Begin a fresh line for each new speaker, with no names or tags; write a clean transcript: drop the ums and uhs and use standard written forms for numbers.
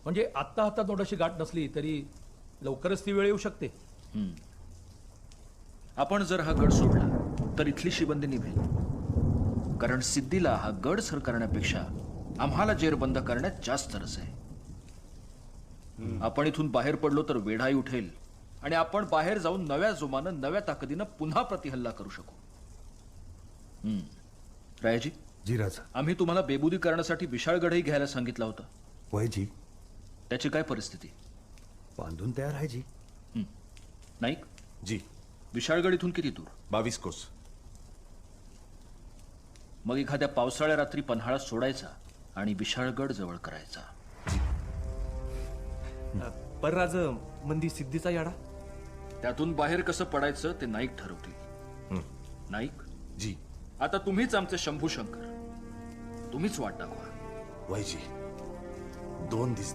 म्हणजे आत्ता हातात नोटाशी गाठ नसली तरी लवकरच ती वेळ येऊ शकते.
आपण जर हा गड सोडला तर इथली शिबंदी निभेल. कारण सिद्धीला हा गड सर करण्यापेक्षा आम्हाला जेरबंद करण्यात जास्त रस आहे. आपण इथून बाहेर पडलो तर वेढाई उठेल आणि आपण बाहेर जाऊन नव्या जोमानं नव्या ताकदीनं पुन्हा प्रतिहल्ला करू शकू. रायाजी,
जी राजा.
आम्ही तुम्हाला बेबुदी करण्यासाठी विशाळगडही घ्यायला सांगितला होता.
वय जी.
त्याची काय परिस्थिती?
बांधून तयार आहे जी.
नाईक,
जी.
विशाळगड इथून किती दूर?
22 कोस.
मग एखाद्या पावसाळ्या रात्री पन्हाळा सोडायचा आणि विशाळगड जवळ करायचा.
परराज मंदी सिद्धीचा याडा.
त्यातून बाहेर कसं पडायचं ते नाईक ठरवतील. नाईक,
जी.
आता तुम्हीच आमचे शंभू शंकर. तुम्हीच वाट दाखवा.
वय जी. 2 दिवस